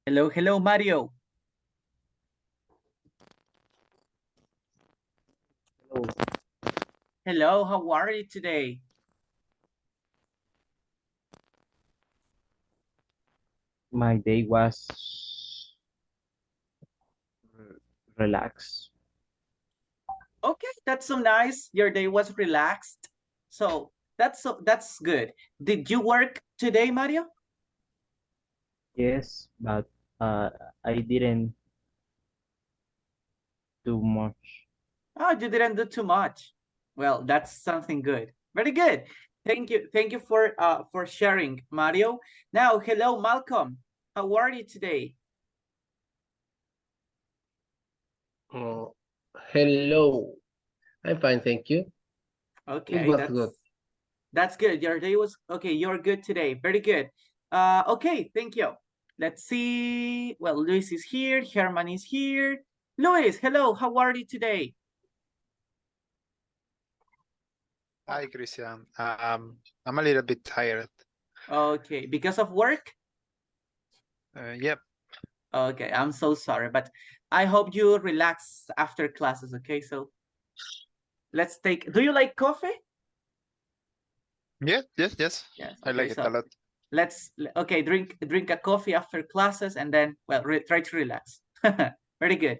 Hello, hello, Mario. Hello. Hello, how are you today? My day was relaxed. Okay, that's so nice. Your day was relaxed. So that's good. Did you work today, Mario? Yes, but uh, I didn't do much. Oh, you didn't do too much. Well, that's something good. Very good. Thank you. Thank you for sharing, Mario. Now, hello, Malcolm. How are you today? Oh, hello. I'm fine, thank you. It Okay, was good. that's good. Your day was okay. You're good today. Very good. Okay, thank you. Let's see. Well, Luis is here. Herman is here. Luis, hello. How are you today? Hi, Christian. I'm a little bit tired. Okay, because of work? Yep. Okay, I'm so sorry, but I hope you relax after classes. Okay, so let's take. Do you like coffee? Yes. Yes. I Okay, like it a so lot. let's okay drink a coffee after classes and then well try to relax. Very good.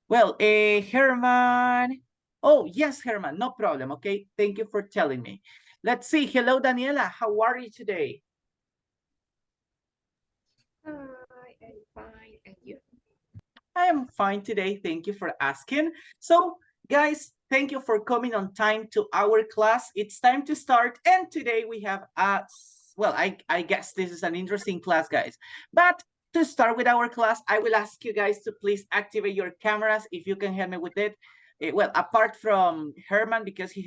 Well, Herman. Oh, yes, Herman, no problem. Okay, thank you for telling me. Let's see. Hello, Daniela. How are you today? Hi, I'm fine, and you? I am fine today. Thank you for asking. So, guys, thank you for coming on time to our class. It's time to start. And today we have well, I guess this is an interesting class, guys. But to start with our class, I will ask you guys to please activate your cameras if you can help me with it. Well, apart from Herman, because he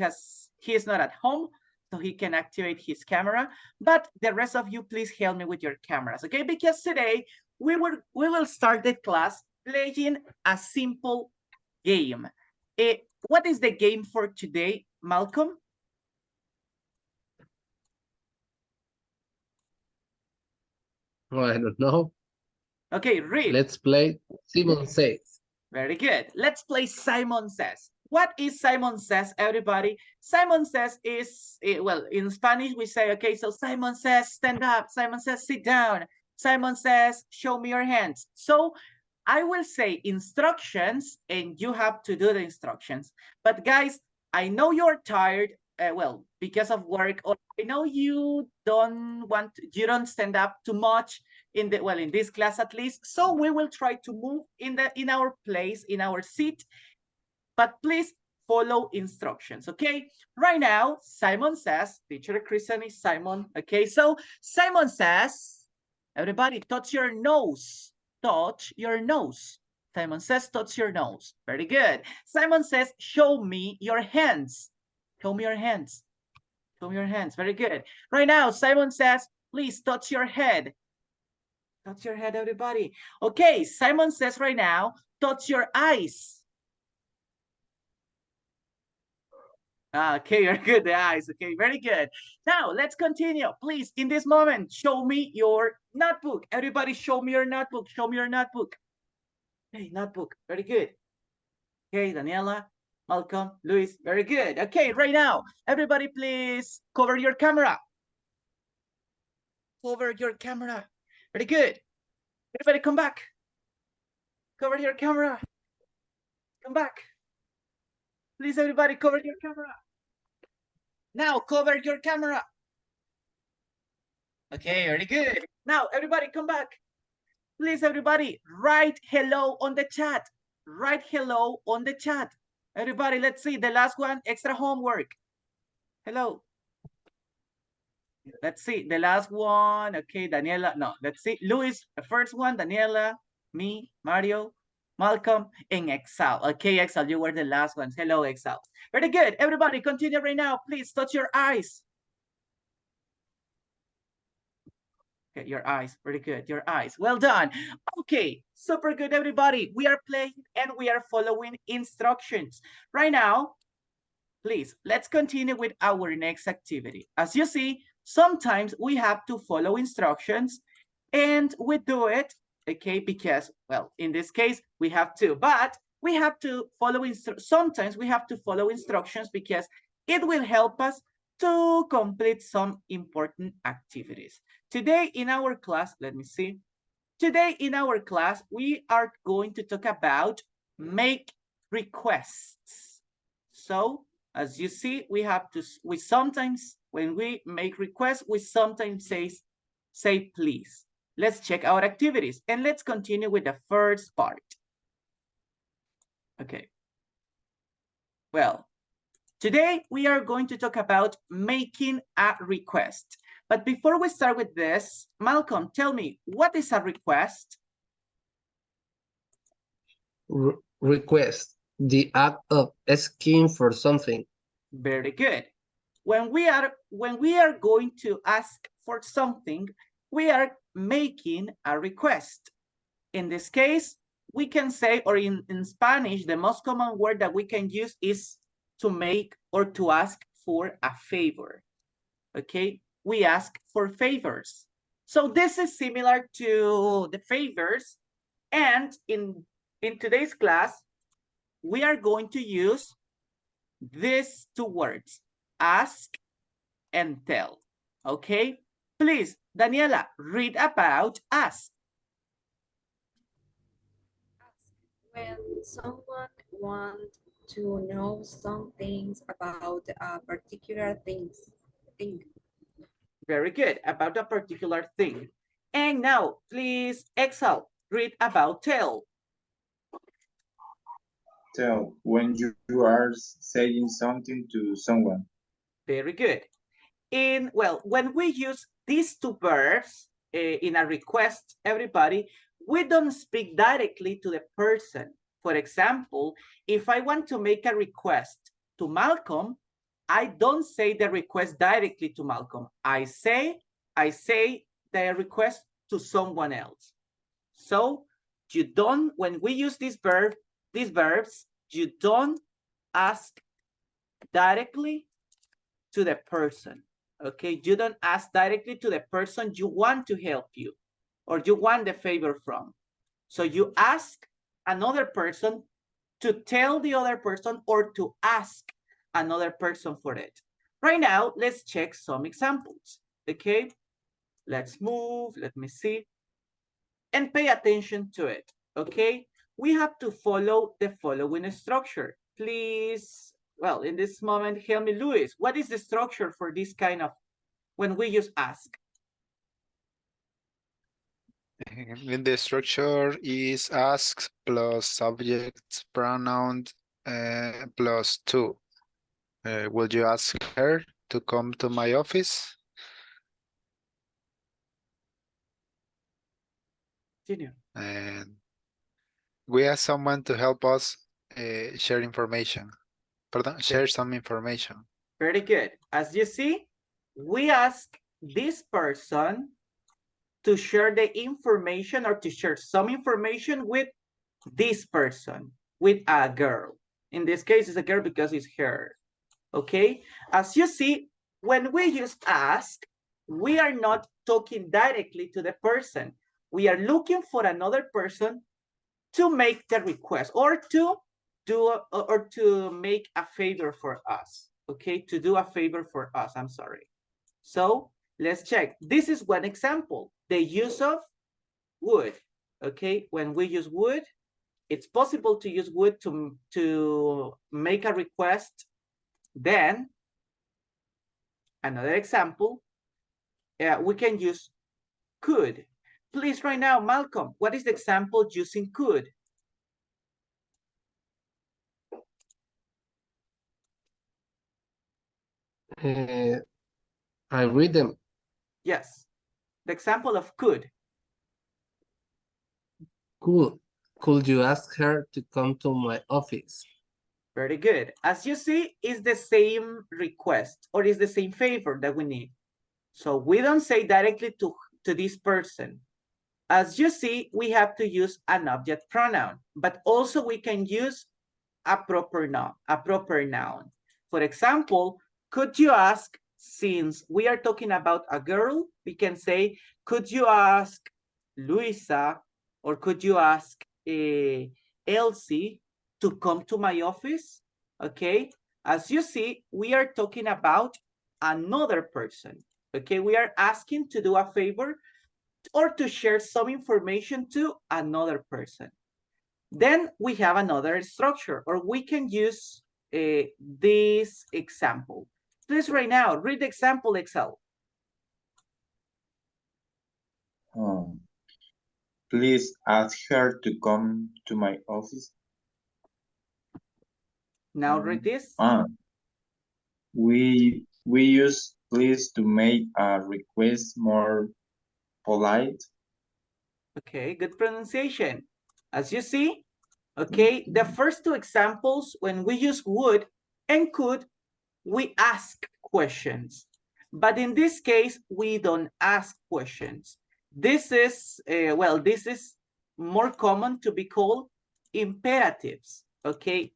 is not at home, so he can activate his camera. But the rest of you, please help me with your cameras, okay? Because today we will start the class playing a simple game. What is the game for today, Malcolm? Oh, I don't know. Okay, read. Let's play Simon Says. Very good. Let's play Simon Says. What is Simon Says, everybody? Simon Says is, well, in Spanish we say, okay, so Simon says stand up, Simon says sit down, Simon says show me your hands. So I will say instructions and you have to do the instructions. But guys, I know you're tired, well, because of work, or I know you you don't stand up too much in the, well, in this class at least. So we will try to move in our place, in our seat, but please follow instructions, okay? Right now, Simon says, teacher Christian is Simon, okay? So Simon says, everybody touch your nose, touch your nose. Simon says, touch your nose. Very good. Simon says, show me your hands. Show me your hands. Show me your hands. Very good. Right now, Simon says, please touch your head. Touch your head, everybody. Okay, Simon says right now, touch your eyes. Okay, you're good, the eyes. Okay, very good. Now, let's continue. Please, in this moment, show me your notebook. Everybody, show me your notebook. Show me your notebook. Okay, notebook. Very good. Okay, Daniela, Malcolm, Luis. Very good. Okay, right now, everybody, please cover your camera. Cover your camera. Very good. Everybody, come back. Cover your camera. Come back. Please, everybody, cover your camera. Now, cover your camera. Okay, very good. Now, everybody, come back. Please, everybody, write hello on the chat. Write hello on the chat. Everybody, let's see. The last one, extra homework. Hello. Let's see. The last one. Okay, Daniela. No, let's see. Luis, the first one. Daniela, me, Mario, Malcolm, and Excel. Okay, Excel, you were the last ones. Hello, Excel. Very good. Everybody, continue right now. Please touch your eyes. Okay, your eyes, very good, your eyes, well done. Okay, super good, everybody. We are playing and we are following instructions. Right now, please, let's continue with our next activity. As you see, sometimes we have to follow instructions and we do it okay? Because, well, in this case, we have to, but we have to follow, sometimes we have to follow instructions because it will help us to complete some important activities. Today in our class, let me see. Today in our class, we are going to talk about make requests. So as you see, we sometimes, when we make requests, we sometimes say please. Let's check our activities and let's continue with the first part. Okay. Well, today we are going to talk about making a request. But before we start with this, Malcolm, tell me, what is a request? Request, the act of asking for something. Very good. When we are going to ask for something, we are making a request. In this case, we can say, or in Spanish, the most common word that we can use is to make or to ask for a favor. Okay, we ask for favors. So this is similar to the favors. And in today's class, we are going to use these two words, ask and tell. Okay, please, Daniela, read about ask. When someone wants to know some things about a particular thing. Very good, about a particular thing. And now, please, Excel, read about tell. Tell, when you are saying something to someone. Very good. When we use these two verbs in a request, everybody, we don't speak directly to the person. For example, if I want to make a request to Malcolm, I don't say the request directly to Malcolm. I say the request to someone else. So you don't, when we use these verbs, you don't ask directly to the person. Okay, you don't ask directly to the person you want to help you or you want the favor from. So you ask another person to tell the other person or to ask another person for it. Right now, let's check some examples. Okay, let's move, let me see, and pay attention to it. Okay, we have to follow the following structure. Please, well, in this moment, help me, Luis. What is the structure for this kind of, when we use ask? In the structure is ask plus subject pronoun plus to. Will you ask her to come to my office? Continue. And we ask someone to help us share information. Pardon, share some information. Very good. As you see, we ask this person to share the information or to share some information with this person, with a girl. In this case, it's a girl because it's her. Okay? As you see, when we use ask, we are not talking directly to the person. We are looking for another person to make the request or to do or to make a favor for us. Okay, to do a favor for us, I'm sorry. So let's check. This is one example, the use of would. Okay, when we use would, it's possible to use would to make a request. Then another example, we can use could. Please, right now, Malcolm, what is the example using could? I read them. Yes, the example of could. Could you ask her to come to my office? Very good. As you see, it's the same request or it's the same favor that we need. So we don't say directly to this person. As you see, we have to use an object pronoun, but also we can use a proper noun. For example, could you ask, since we are talking about a girl, we can say, could you ask Luisa Or could you ask Elsie to come to my office? Okay, as you see, we are talking about another person. Okay, we are asking to do a favor or to share some information to another person. Then we have another structure, or we can use this example. Please right now, read the example, Excel. Please ask her to come to my office. Now read this. We use please to make a request more polite. Okay, good pronunciation. As you see, okay, the first two examples, when we use would and could, we ask questions. But in this case, we don't ask questions. This is, well, this is more common to be called imperatives, okay?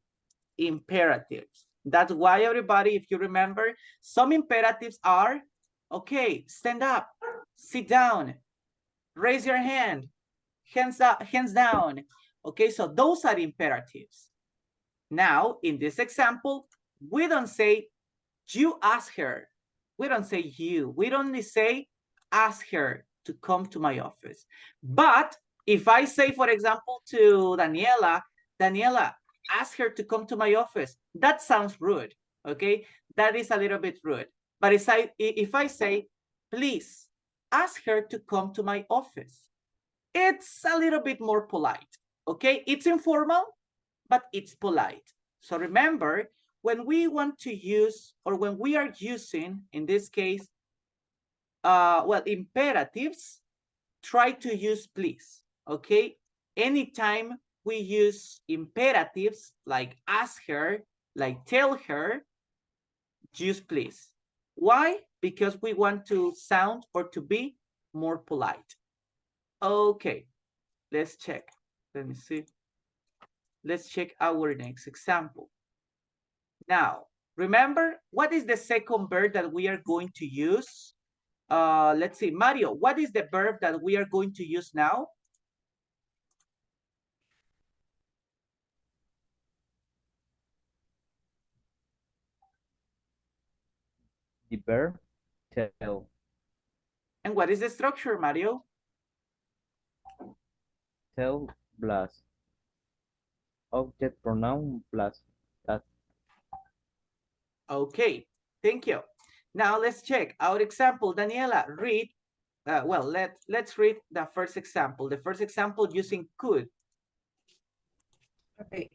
Imperatives. That's why, everybody, if you remember, some imperatives are, okay, stand up, sit down, raise your hand, hands up, hands down. Okay, so those are imperatives. Now, in this example, we don't say, you ask her. We don't say you. We only say, ask her to come to my office. But if I say, for example, to Daniela, Daniela, ask her to come to my office, that sounds rude, okay? That is a little bit rude. But if I say, please, ask her to come to my office, it's a little bit more polite, okay? It's informal, but it's polite. So remember, when we want to use, or when we are using, in this case, well, imperatives, try to use please, okay? Anytime we use imperatives, like ask her, like tell her, use please. Why? Because we want to sound or to be more polite. Okay, let's check. Let me see. Let's check our next example. Now, remember, what is the second verb that we are going to use? Let's see, Mario, what is the verb that we are going to use now? The verb tell. And what is the structure, Mario? Tell plus object pronoun plus that. Okay, thank you. Now let's check our example. Daniela, read. Well, let's read the first example. The first example using could. Okay,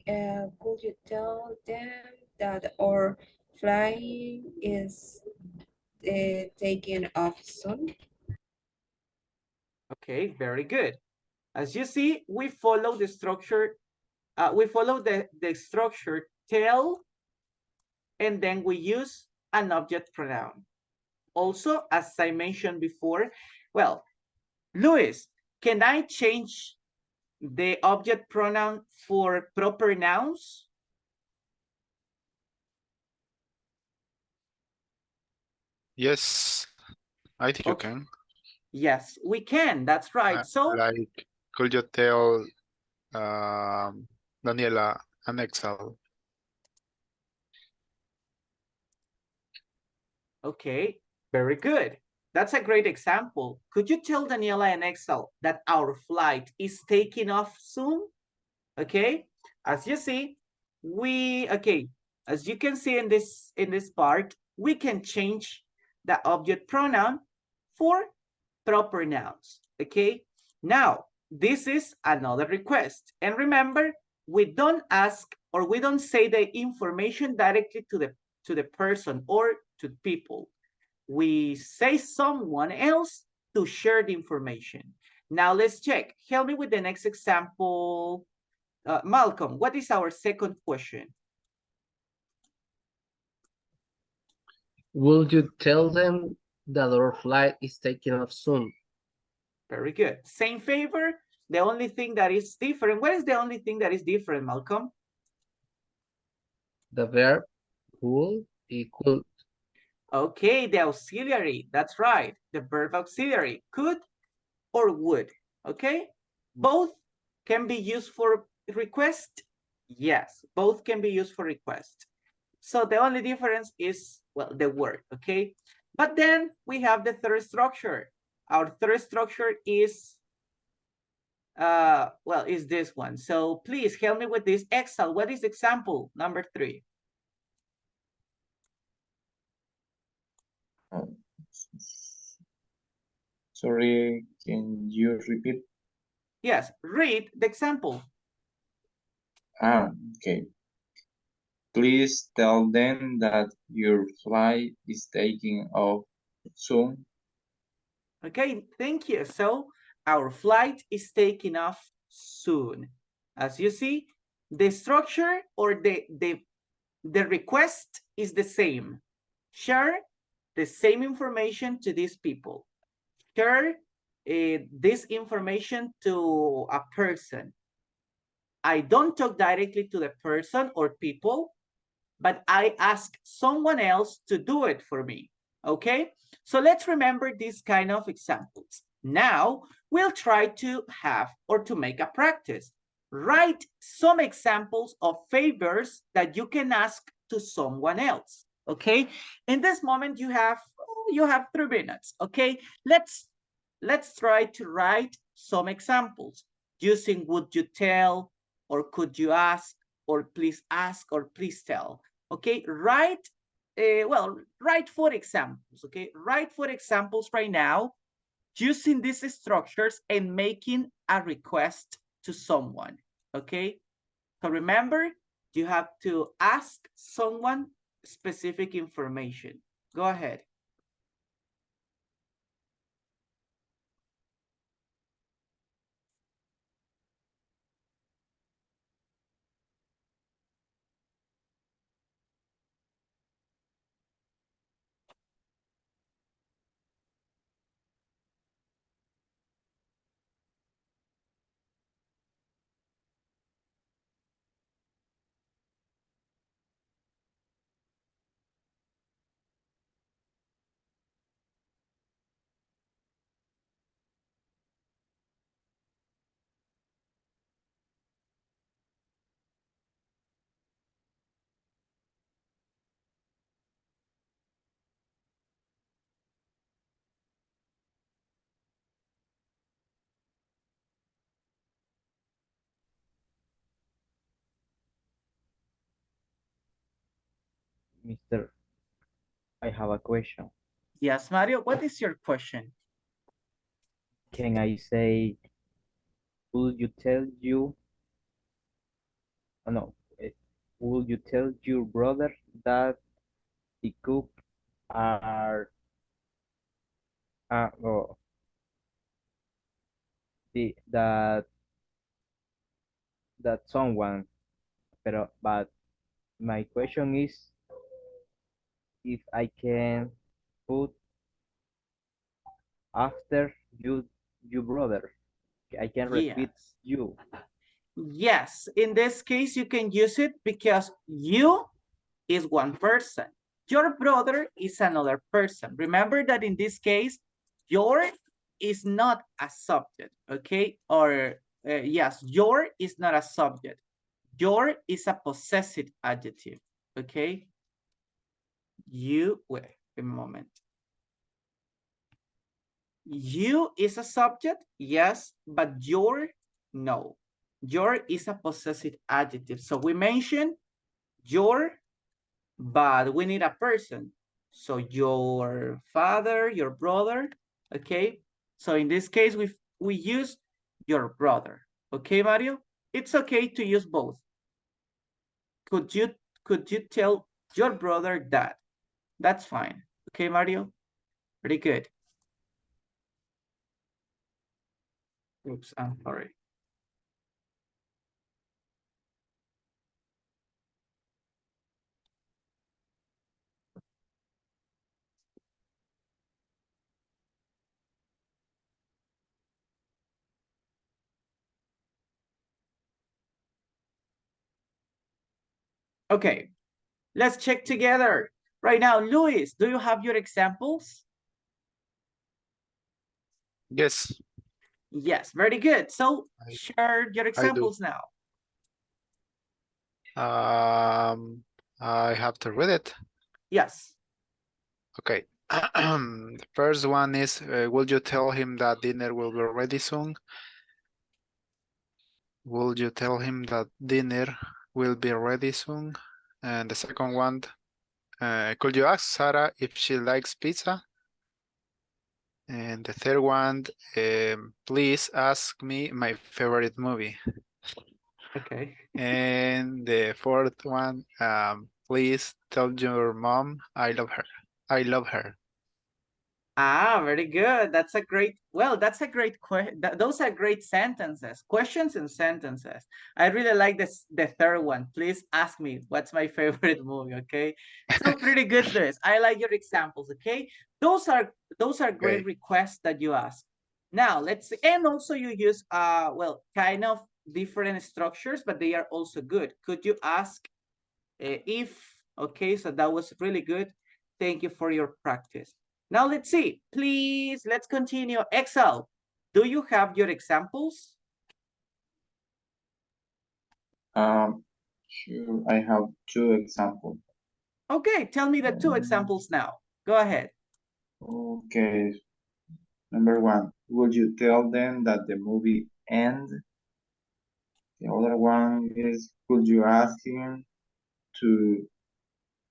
could you tell them that our flight is taking off soon? Okay, very good. As you see, we follow the structure. We follow the structure tell, and then we use an object pronoun. Also, as I mentioned before, well, Luis, can I change the object pronoun for proper nouns? Yes, I think you Okay. can. Yes, we can. That's right. So, Like, could you tell Daniela an Excel? okay, very good. That's a great example. Could you tell Daniela and Excel that our flight is taking off soon? Okay, as you see, as you can see in this part, we can change the object pronoun for proper nouns. Okay, now this is another request, and remember, we don't ask or we don't say the information directly to the person or to people. We say someone else to share the information. Now let's check. Help me with the next example. Malcolm, what is our second question? Will you tell them that our flight is taking off soon? Very good. Same favor. The only thing that is different. What is the only thing that is different, Malcolm? The verb could equal. Okay, the auxiliary. That's right. The verb auxiliary. Could or would. Okay? Both can be used for request? Yes, both can be used for request. So the only difference is, well, the word, okay? But then we have the third structure. Our third structure is, well, is this one. So please help me with this. Excel, what is example number 3? Sorry, can you repeat? Yes, read the example. Okay. Please tell them that your flight is taking off soon. Okay, thank you. So our flight is taking off soon. As you see, the structure or the request is the same. Share the same information to these people. Share this information to a person. I don't talk directly to the person or people, but I ask someone else to do it for me, okay? So let's remember these kind of examples. Now, we'll try to have or to make a practice. Write some examples of favors that you can ask to someone else, okay? In this moment, you have 3 minutes, okay? Let's try to write some examples using would you tell, or could you ask, or please ask, or please tell. Okay, write, write 4 examples, okay? Write 4 examples right now using these structures and making a request to someone, okay? So remember, you have to ask someone specific information. Go ahead. Mr. I have a question. Yes, Mario, what is your question? Can I say, will you tell you, oh, no, will you tell your brother that the cook are, oh, that someone, but my question is if I can put after you brother, I can repeat Yes. you. Yes, in this case, you can use it because you is one person. Your brother is another person. Remember that in this case, your is not a subject, okay? Or yes, your is not a subject. Your is a possessive adjective, okay? You, wait a moment. You is a subject, yes, but your, no. Your is a possessive adjective. So we mentioned your, but we need a person. So your father, your brother, okay? So in this case, we use your brother, okay, Mario? It's okay to use both. Could you tell your brother that? That's fine, okay, Mario? Pretty good. Oops, I'm sorry. Okay, let's check together. Right now, Luis, do you have your examples? Yes. Yes, very good. So I- share your examples now. I have to read it. Yes. Okay. The first one is, will you tell him that dinner will be ready soon? Will you tell him that dinner will be ready soon? And the second one, could you ask Sarah if she likes pizza? And the third one, please ask me my favorite movie. Okay. And the fourth one, please tell your mom I love her. I love her. Ah, very good. That's a great, well, that's a great question. Those are great sentences, questions and sentences. I really like this, the third one. Please ask me what's my favorite movie, okay? So pretty good, Luis. I like your examples, okay? Those are great Okay. requests that you ask. Now, let's see. And also you use, well, kind of different structures, but they are also good. Could you ask if, okay, so that was really good. Thank you for your practice. Now let's see, please, let's continue. Excel, do you have your examples? Sure, I have two examples. Okay, tell me the two examples now. Go ahead. Okay, number one, would you tell them that the movie ends? The other one is, could you ask him to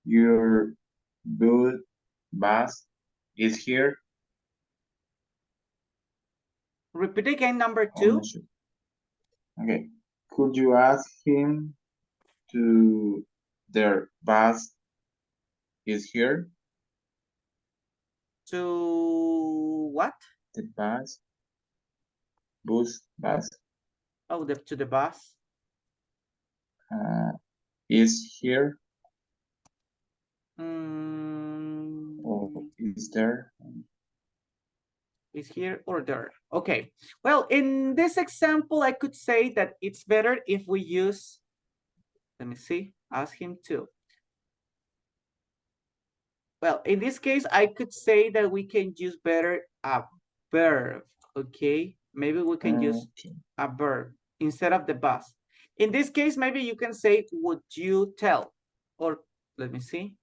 your bus is here? Repeat again, number Oh, no, two. sure. Okay, could you ask him to their bus is here? To what? The bus, bus Oh, to the bus. is here or Mm, is there? is here or there. Okay, well, in this example, I could say that it's better if we use, let me see, ask him to. Well, in this case, I could say that we can use better a verb, okay? Maybe we can use Okay. a verb instead of the bus. In this case, maybe you can say, would you tell? Or let me see.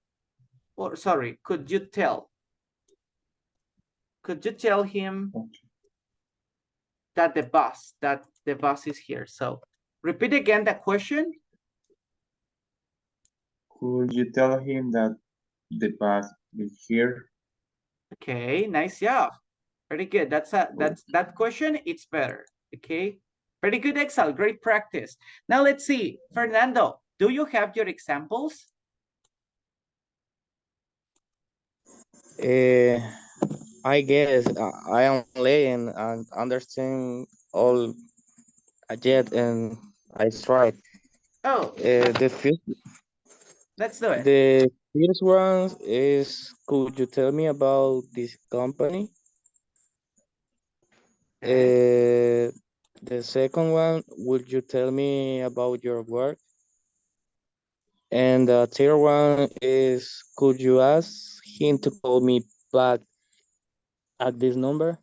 Or sorry, could you tell? Could you tell him Okay. that the bus is here? So repeat again the question. Could you tell him that the bus is here? Okay, nice job. Very good. That question, it's better. Okay. Very good, Excel. Great practice. Now let's see. Fernando, do you have your examples? I guess I am laying and understand all yet, and I tried. Oh, The first, let's do it. the first one is, could you tell me about this company? Okay. The second one, would you tell me about your work? And the third one is, could you ask him to call me back at this number?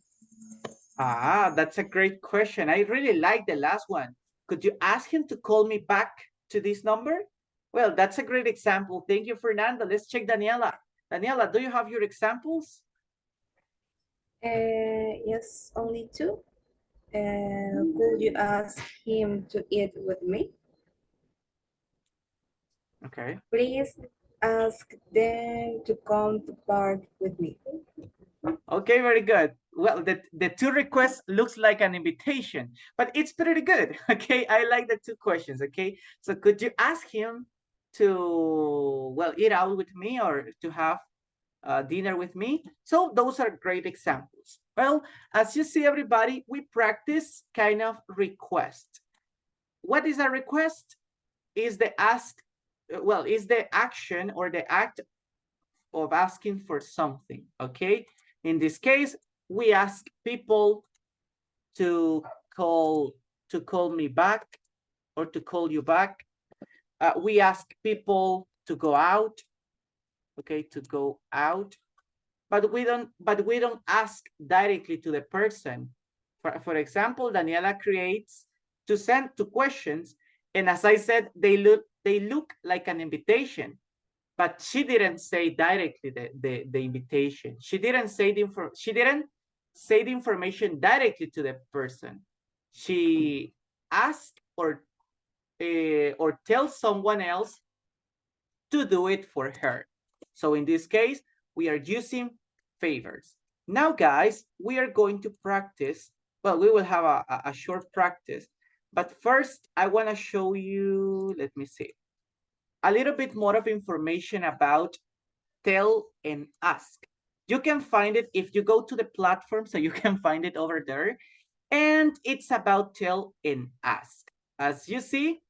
Ah, that's a great question. I really like the last one. Could you ask him to call me back to this number? Well, that's a great example. Thank you, Fernando. Let's check Daniela. Daniela, do you have your examples? Yes, only two. Could you ask him to eat with me? Okay. Please ask them to come to park with me. Okay, very good. Well, the two requests looks like an invitation, but it's pretty good. Okay, I like the two questions. Okay, so could you ask him to, well, eat out with me or to have dinner with me? So those are great examples. Well, as you see, everybody, we practice kind of request. What is a request? Is the ask, well, is the action or the act of asking for something, okay? In this case, we ask people to call me back or to call you back. We ask people to go out, okay, to go out, but we don't ask directly to the person. For example, Daniela creates to send two questions, and as I said, they look like an invitation, but she didn't say directly the invitation. She didn't say the information directly to the person. She asked or tells someone else to do it for her. So in this case, we are using favors. Now, guys, we are going to practice. Well, we will have a short practice. But first, I want to show you, let me see, a little bit more of information about tell and ask. You can find it if you go to the platform, so you can find it over there. And it's about tell and ask. As you see,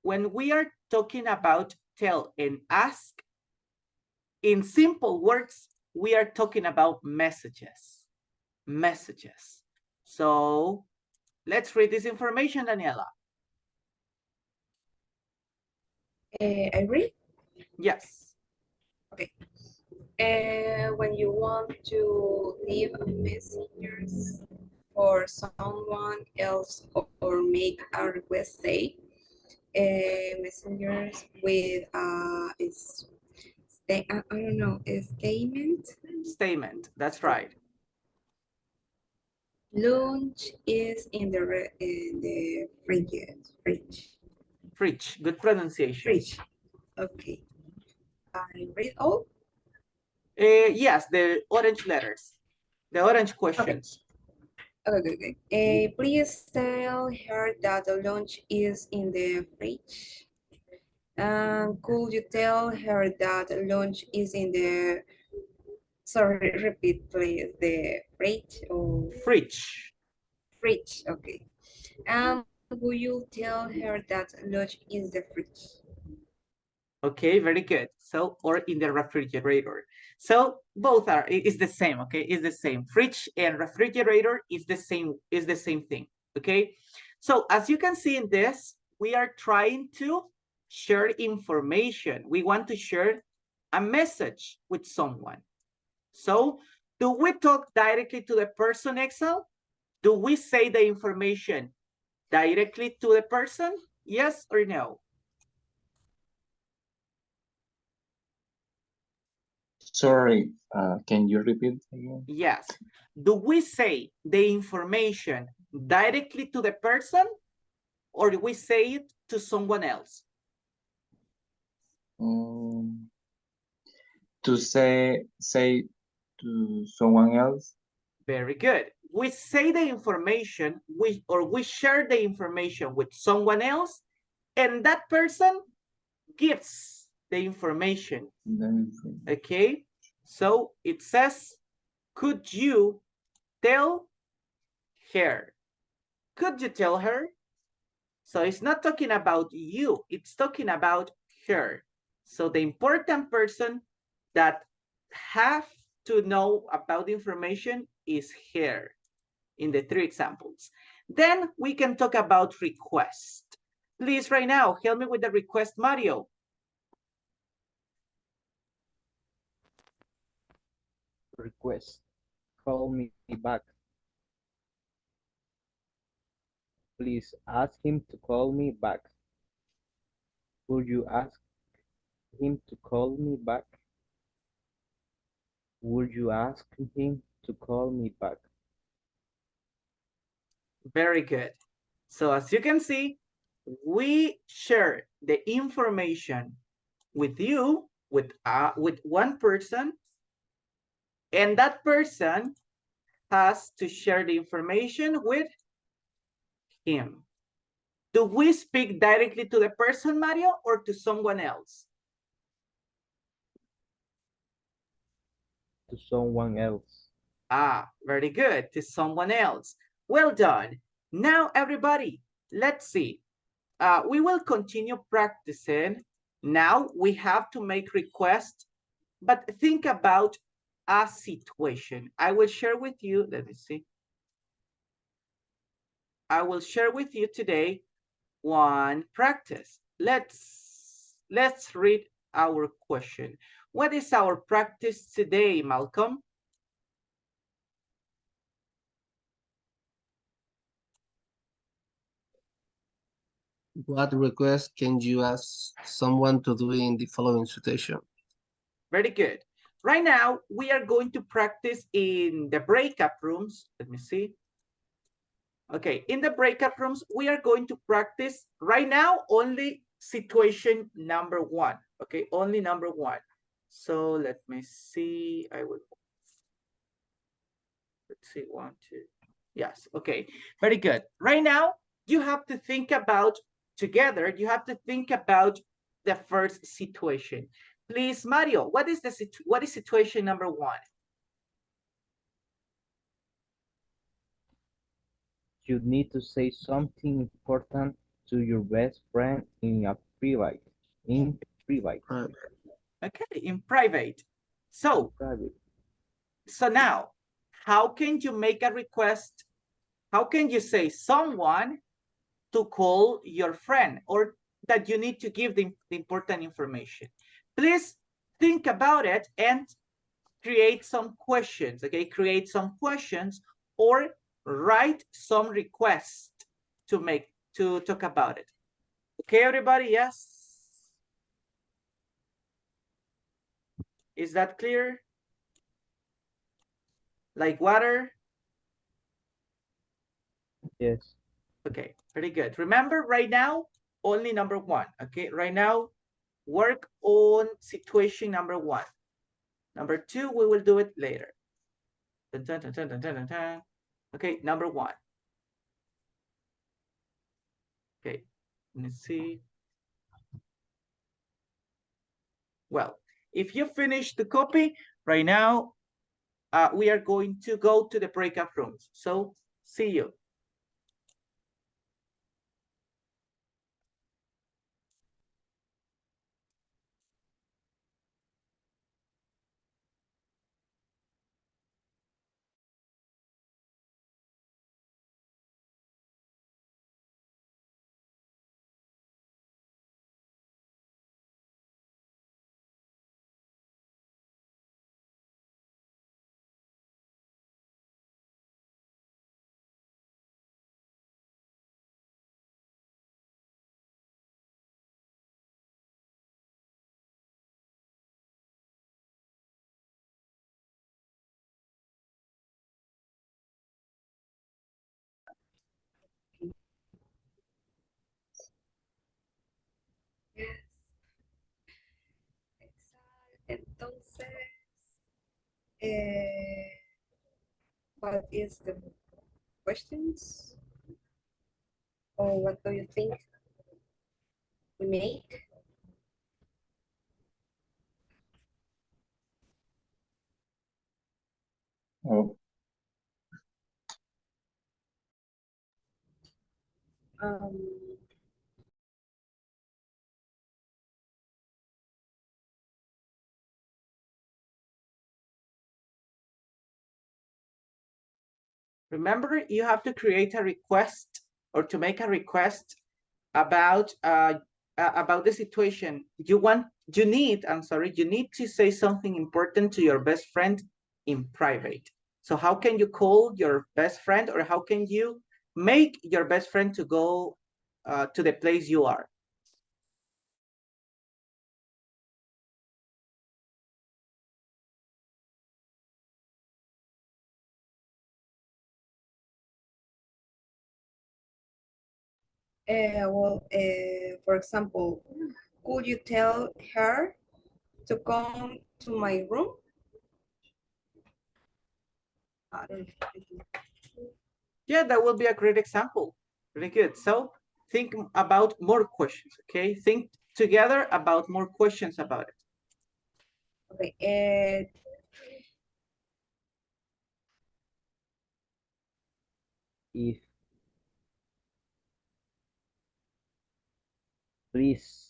when we are talking about tell and ask, in simple words, we are talking about messages. Messages. So let's read this information, Daniela. I read. Yes. Okay. When you want to leave a message for someone else or make a request, say messengers with I don't know, a statement. Statement. That's right. Lunch is in the fridge. Fridge. Good pronunciation. Fridge. Okay. I read all. Yes, the orange letters. The orange questions. Okay. Please tell her that the lunch is in the fridge. Could you tell her that the lunch is in the, sorry, repeat please, the fridge or Fridge. fridge, okay. Will you tell her that lunch is the fridge? Okay, very good. So, or in the refrigerator. So both are, it's the same, okay? It's the same. Fridge and refrigerator is the same thing, okay? So as you can see in this, we are trying to share information. We want to share a message with someone. So do we talk directly to the person, Excel? Do we say the information directly to the person? Yes or no? Sorry, can you repeat again? Yes. Do we say the information directly to the person, or do we say it to someone else? To say to someone else. Very good. We say the information, we share the information with someone else, and that person gives the information. Okay, so it says, could you tell her? Could you tell her? So it's not talking about you, it's talking about her. So the important person that have to know about the information is her in the three examples. Then we can talk about request. Please, right now, help me with the request, Mario. Request. Call me back. Please ask him to call me back. Would you ask him to call me back? Would you ask him to call me back? Very good. So as you can see, we share the information with you, with one person, and that person has to share the information with him. Do we speak directly to the person, Mario, or to someone else? To someone else. Ah, very good, to someone else. Well done. Now, everybody, let's see. We will continue practicing. Now we have to make requests, but think about a situation. I will share with you, let me see. I will share with you today one practice. Let's read our question. What is our practice today, Malcolm? What request can you ask someone to do in the following situation? Very good. Right now, we are going to practice in the breakout rooms. Let me see. Okay, in the breakout rooms, we are going to practice right now only situation number one. Okay, only number one. So let me see. Let's see, 1, 2. Yes, okay, very good. Right now, you have to think about together, you have to think about the first situation. Please, Mario, what is situation number one? You need to say something important to your best friend in private. Right. Okay, in private. So now, how can you make a request? How can you say someone to call your friend or that you need to give the important information? Please think about it and create some questions, okay? Create some questions or write some requests to talk about it. Okay, everybody, yes? Is that clear? Like water? Yes. Okay, very good. Remember right now, only number one, okay? Right now, work on situation number one. Number two, we will do it later. Dun, dun, dun, dun, dun, dun, dun. Okay, number one. Okay, let me see. Well, if you finish the copy right now, we are going to go to the breakout rooms. So see you. Yes. Exacto. Entonces, what is the questions? Or what do you think we make? Oh, Um, Remember, you have to create a request or to make a request about the situation. You need to say something important to your best friend in private. So how can you call your best friend or how can you make your best friend to go to the place you are? for example, could you tell her to come to my room? I don't know. Yeah, that will be a great example. Really good. So think about more questions, okay? Think together about more questions about it. Okay. If please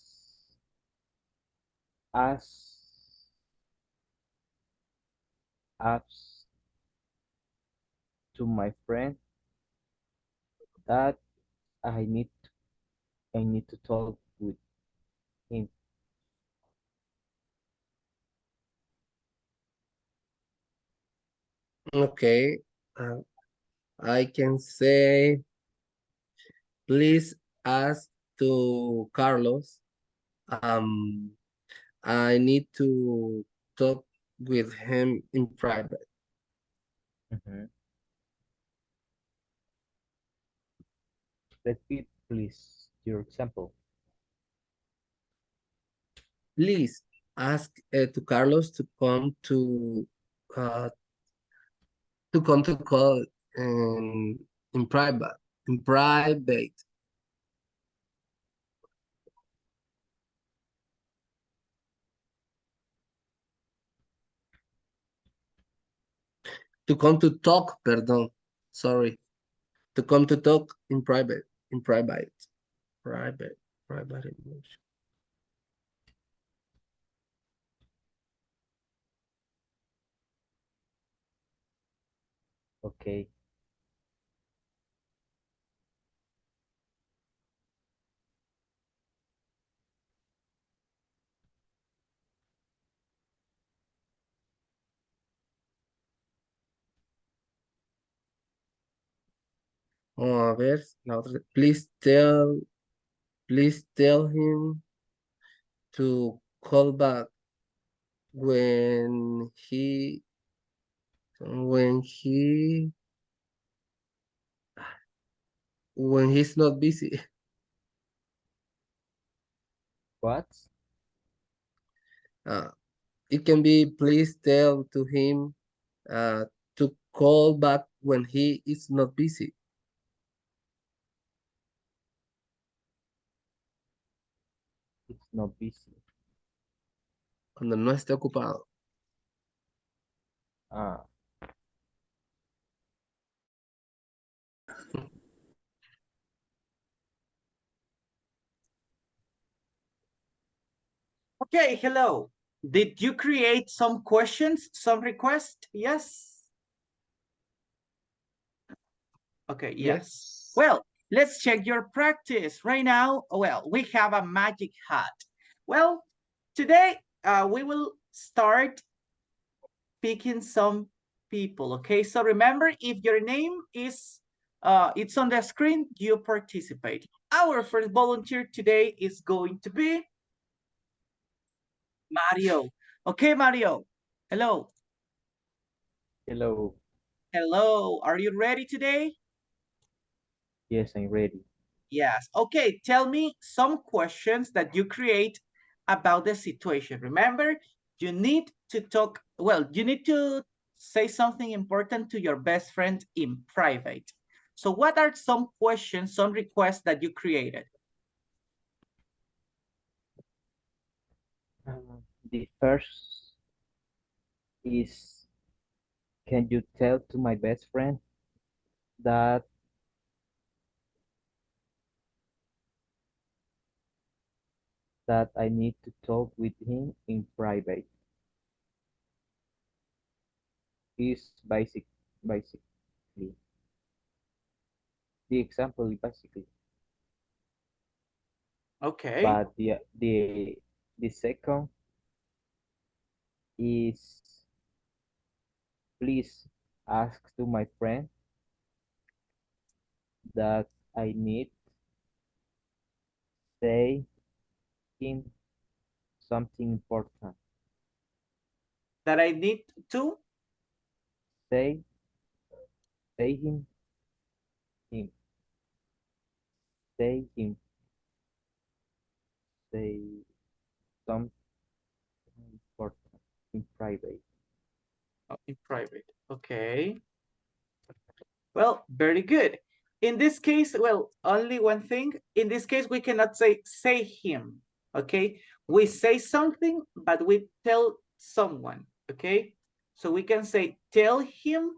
ask to my friend that I need to talk with him. Okay. I can say, please ask to Carlos, I need to talk with him in private. Mhm. Repeat, please, your example. Please ask to Carlos uh, to come to call in private. In private. To come to talk, perdón. Sorry. To come to talk in private. In private. Private. Private English. Okay. A ver, la otra. Please tell him to call back when when he when he's not busy. What? Uh, it can be please tell to him uh, to call back when he is not busy. It's not busy. Cuando no esté ocupado. Ah, Okay, hello. Did you create some questions, some requests? Yes. Okay, yes. Well, let's check your practice right now. Well, we have a magic hat. Well, today we will start picking some people. Okay, so remember, if your name is it's on the screen, you participate. Our first volunteer today is going to be Mario. Okay, Mario. Hello. hello. Hello. Are you ready today? Yes, I'm ready. Yes. Okay, tell me some questions that you create about the situation. Remember, you need to talk, well, you need to say something important to your best friend in private. So what are some questions, some requests that you created? The first is, can you tell to my best friend that I need to talk with him in private? Is basically the example basically. Okay. But the second is, please ask to my friend that I need say him something important. That I need to? Say him say him say something important in private. Oh, in private. Okay. Well, very good. In this case, well, only one thing. In this case, we cannot say him, okay? We say something, but we tell someone, okay? So we can say tell him,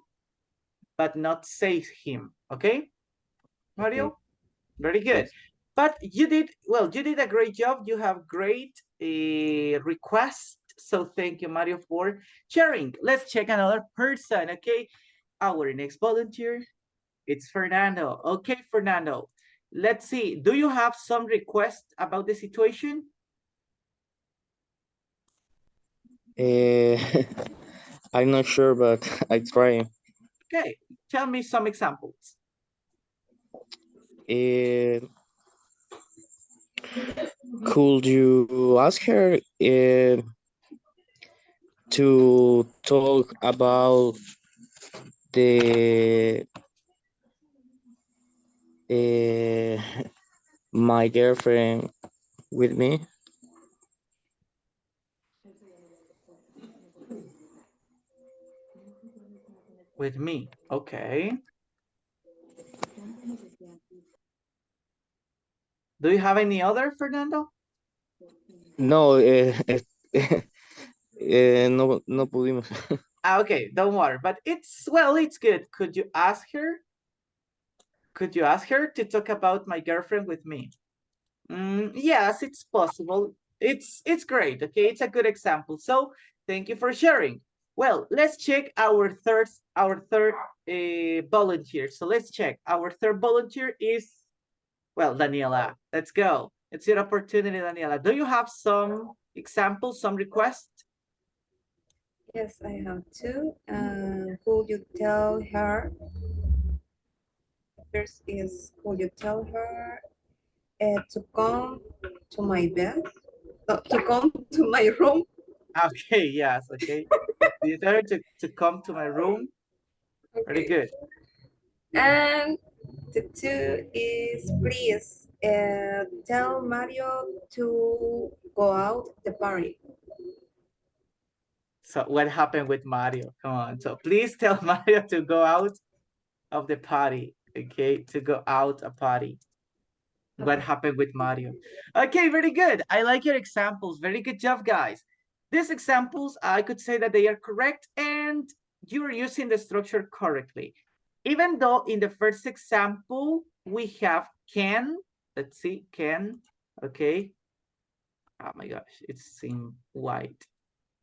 but not say him, okay? Mario, Okay. very good. Yes. But you did, well, you did a great job. You have great request. So thank you, Mario, for sharing. Let's check another person, okay? Our next volunteer, it's Fernando. Okay, Fernando. Let's see. Do you have some requests about the situation? Uh, I'm not sure, but I try. Okay, tell me some examples. Uh, Could you ask her to talk about the uh, my girlfriend with me? With me. Okay. Do you have any other, Fernando? No, no pudimos. Okay, don't worry. But it's, well, it's good. Could you ask her? Could you ask her to talk about my girlfriend with me? Yes, it's possible. It's great. Okay, it's a good example. So thank you for sharing. Well, let's check our third volunteer. So let's check. Our third volunteer is, well, Daniela. Let's go. It's your opportunity, Daniela. Do you have some examples, some requests? Yes, I have two. Could you tell her? First is, could you tell her to come to my bed? No, to come to my room. Okay, yes, okay. You tell her to come to my room. Very Okay. good. And the two is, please tell Mario to go out the party. So what happened with Mario? Come on. So please tell Mario to go out of the party. Okay, to go out a party. What Okay. happened with Mario? Okay, very good. I like your examples. Very good job, guys. These examples, I could say that they are correct and you're using the structure correctly. Even though in the first example, we have can, let's see, can, okay. Oh my gosh, it's in white.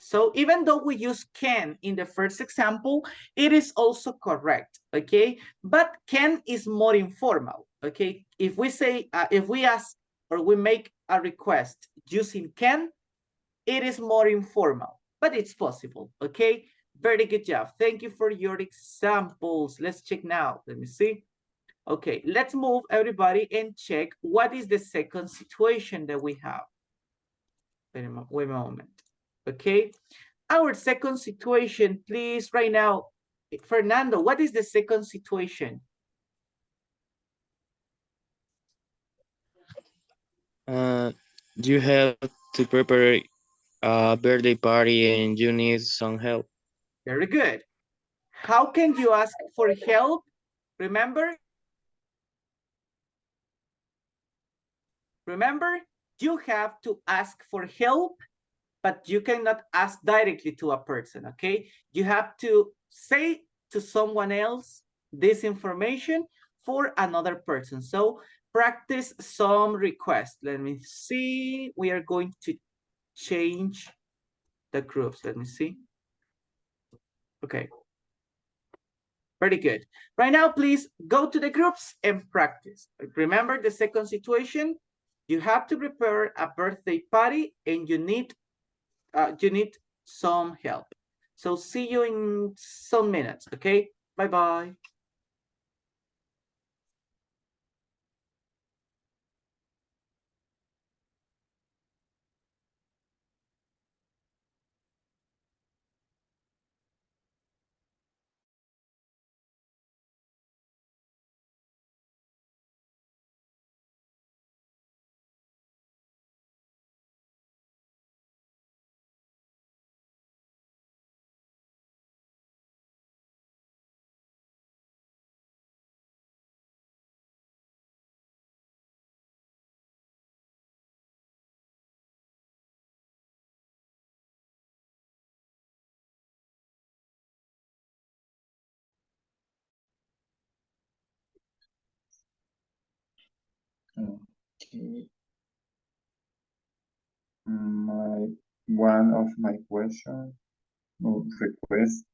So even though we use can in the first example, it is also correct, okay? But can is more informal, okay? If we say, if we ask or we make a request using can, it is more informal, but it's possible, okay? Very good job. Thank you for your examples. Let's check now. Let me see. Okay, let's move everybody and check what is the second situation that we have. Wait a moment. Okay, our second situation, please, right now. Fernando, what is the second situation? You have to prepare a birthday party and you need some help. Very good. How can you ask for help? Remember, you have to ask for help, but you cannot ask directly to a person, okay? You have to say to someone else this information for another person. So practice some requests. Let me see. We are going to change the groups. Let me see. Okay. Very good. Right now, please go to the groups and practice. Remember the second situation. You have to prepare a birthday party and you need some help. So see you in some minutes, okay? Bye-bye. Okay. My one of my questions or requests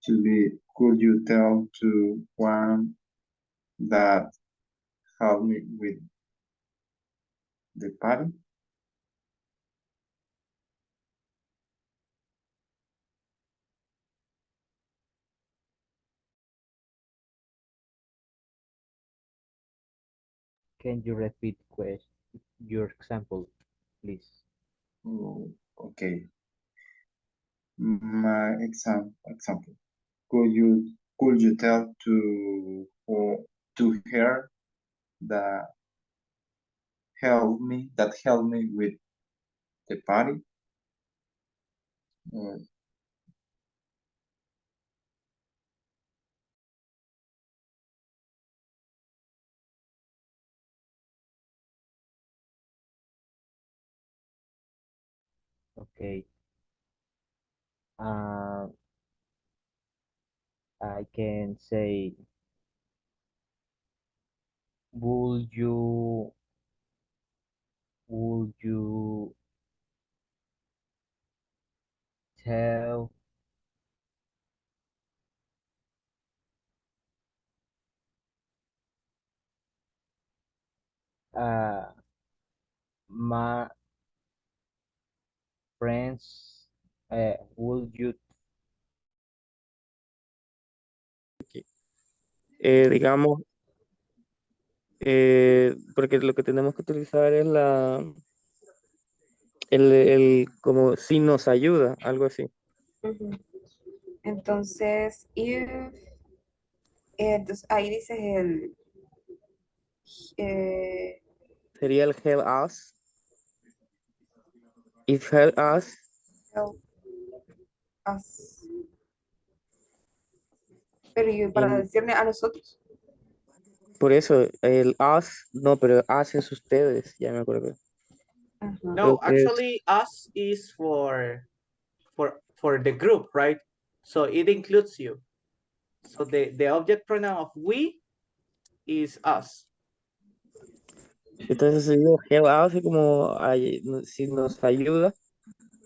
to be, could you tell to one that help me with the party? Can you repeat question? your example, please. Oh, okay. My example. Could you tell to her that help me with the party? Uh, Okay. Uh, I can say, would you tell uh my friends, would you Digamos, porque lo que tenemos que utilizar es el como si nos ayuda, algo así. Ujú. Entonces, entonces ahí dices eh, Sería el help us. If help us, help us. Pero ¿y para in- decirle a nosotros? por eso el us, no, pero us es ustedes, ya me acuerdo. Ajá. No, Creo que es, actually, us is for the group, right? So it includes you. So the object pronoun of we is us. entonces si digo help us, es como si nos ayuda.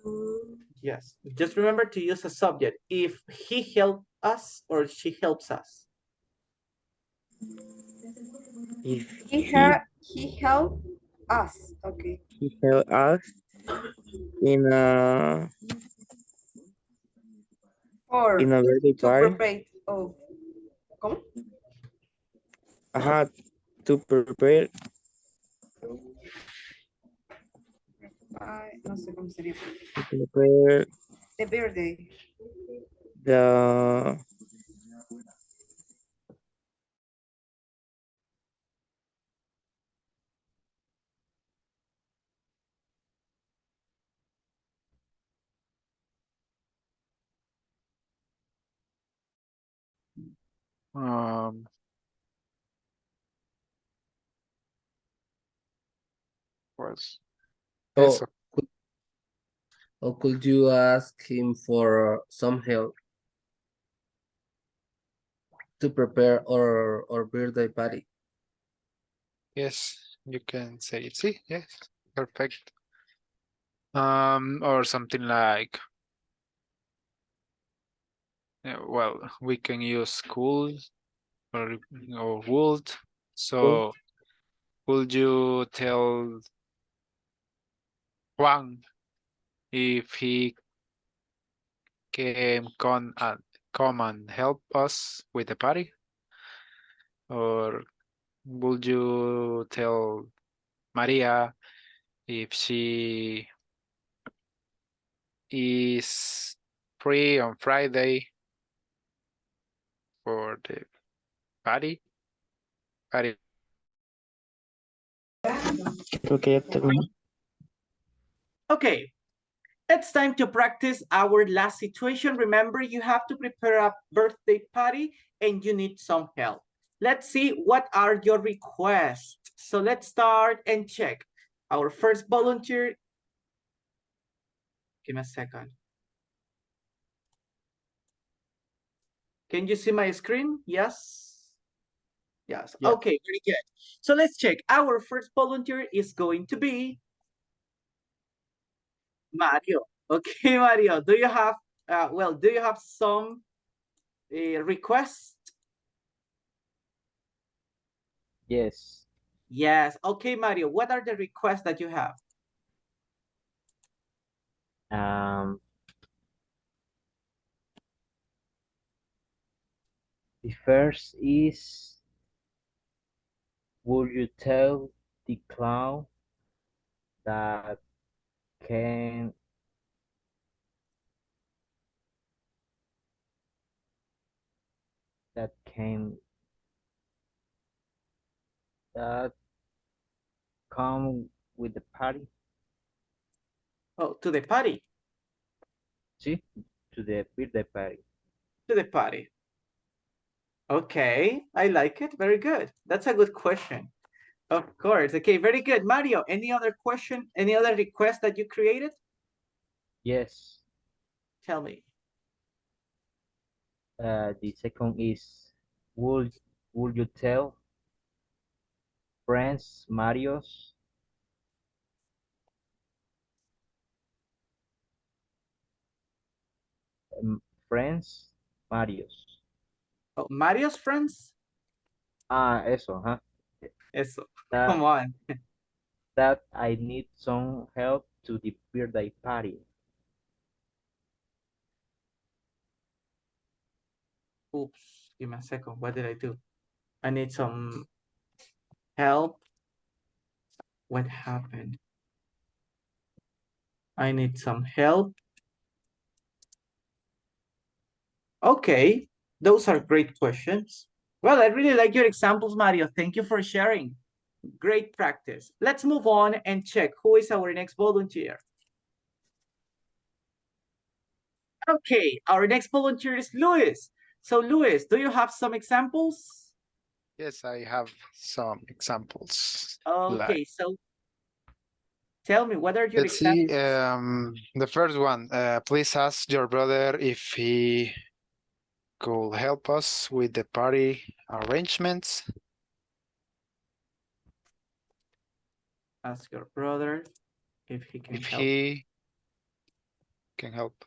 Mm, Yes. Just remember to use a subject if he helped us or she helps us. If he helped us. Okay. he help us in For a birthday to party. prepare. Oh, ¿cómo? Ajá, to prepare No sé cómo sería. to prepare The birthday. the Um, pues eso. Or could you ask him for some help to prepare our birthday party? Yes, you can say it. See, yes, perfect. Or something like, well, we can use could or would. So, would you tell Juan if he can come and help us with the party? Or would you tell Maria if she is free on Friday for the party? Party. creo que ya terminó. Okay, it's time to practice our last situation. Remember, you have to prepare a birthday party and you need some help. Let's see what are your requests. So let's start and check. Our first volunteer. Give me a second. Can you see my screen? Yes. Yes. Yeah. Okay, very good. So let's check. Our first volunteer is going to be Mario. Okay, Mario, do you have do you have some requests? yes. Yes. Okay, Mario, what are the requests that you have? The first is, would you tell the clown that can that can that come with the party. Oh, to the party. See, to the birthday party. To the party. Okay, I like it. Very good. That's a good question. Of course. Okay, very good. Mario, any other question? Any other request that you created? Yes. Tell me. The second is, would you tell friends Mario's friends Mario's? Oh, Mario's friends? Eso, huh? Eso. That Come on. that I need some help to the birthday party. Oops. Give me a second. What did I do? I need some help. What happened? I need some help. Okay, those are great questions. Well, I really like your examples, Mario. Thank you for sharing. Great practice. Let's move on and check who is our next volunteer. Okay, our next volunteer is Luis. So Luis, do you have some examples? Yes, I have some examples. Okay, so tell me, what are your Let's see. examples? The first one. Please ask your brother if he could help us with the party arrangements. Ask your brother if he can If help he can help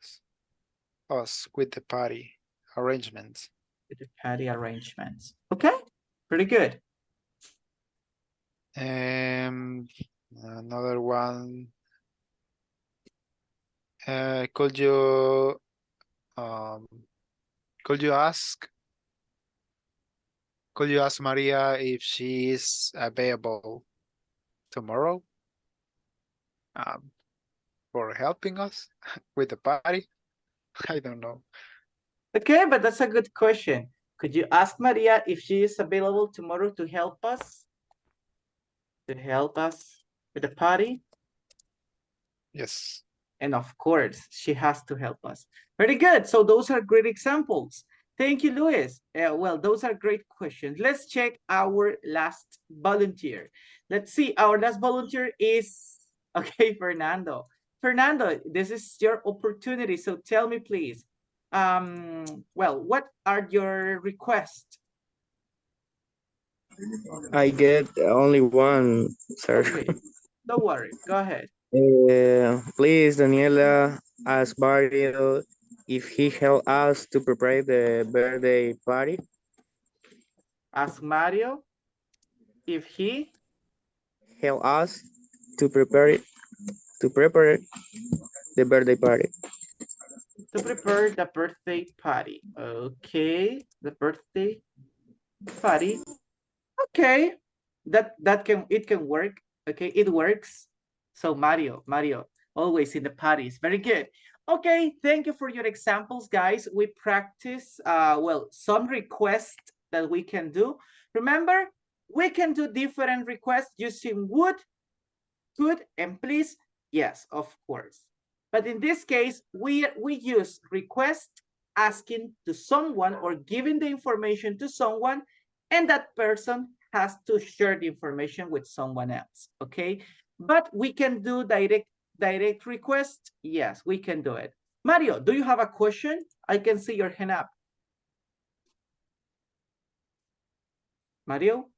us with the party arrangements. with the party arrangements. Okay, pretty good. Another one. Could you ask Maria if she is available tomorrow for helping us with the party? I don't know. Okay, but that's a good question. Could you ask Maria if she is available tomorrow to help us? To help us with the party? Yes. And of course, she has to help us. Very good. So those are great examples. Thank you, Luis. Well, those are great questions. Let's check our last volunteer. Let's see. Our last volunteer is, okay, Fernando. Fernando, this is your opportunity. So tell me, please. Well, what are your requests? I get only one, sir. Okay, don't worry. Go ahead. Please, Daniela, ask Barrio if he help us to prepare the birthday party. Ask Mario if he Help us to prepare the birthday party. to prepare the birthday party. Okay, the birthday party. Okay, that can work. Okay, it works. So Mario, always in the parties. Very good. Okay, thank you for your examples, guys. We practice well, some requests that we can do. Remember, we can do different requests using would, could, and please. Yes, of course. But in this case, we use request asking to someone or giving the information to someone, and that person has to share the information with someone else, okay? But we can do direct request. Yes, we can do it. Mario, do you have a question? I can see your hand up. Mario?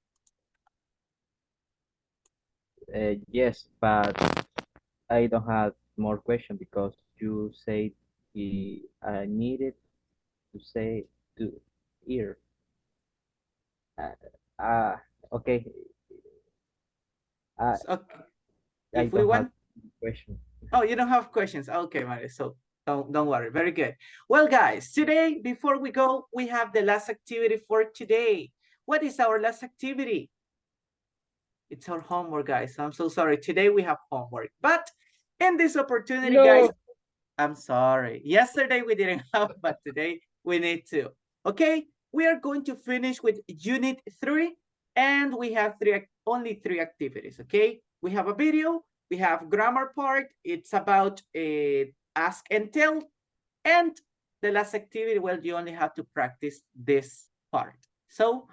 Yes, but I don't have more question because you said I needed to say to hear. Uh, uh, okay. Okay. I If we don't have want, question. oh, you don't have questions. Okay, Mario. So don't worry. Very good. Well, guys, today, before we go, we have the last activity for today. What is our last activity? It's our homework, guys. I'm so sorry. Today we have homework. But in this opportunity, guys, I'm sorry. Yesterday we didn't have, but today we need to. Okay, we are going to finish with Unit 3, and we have only three activities, okay? We have a video, we have grammar part, it's about ask and tell, and the last activity, well, you only have to practice this part. So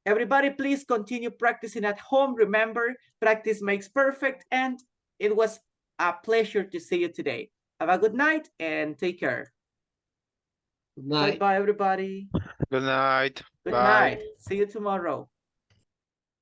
everybody, please continue practicing at home. Remember, practice makes perfect, and it was a pleasure to see you today. Have a good night and take care. Good night. Bye-bye, everybody. Good night. Good Bye. night. See you tomorrow.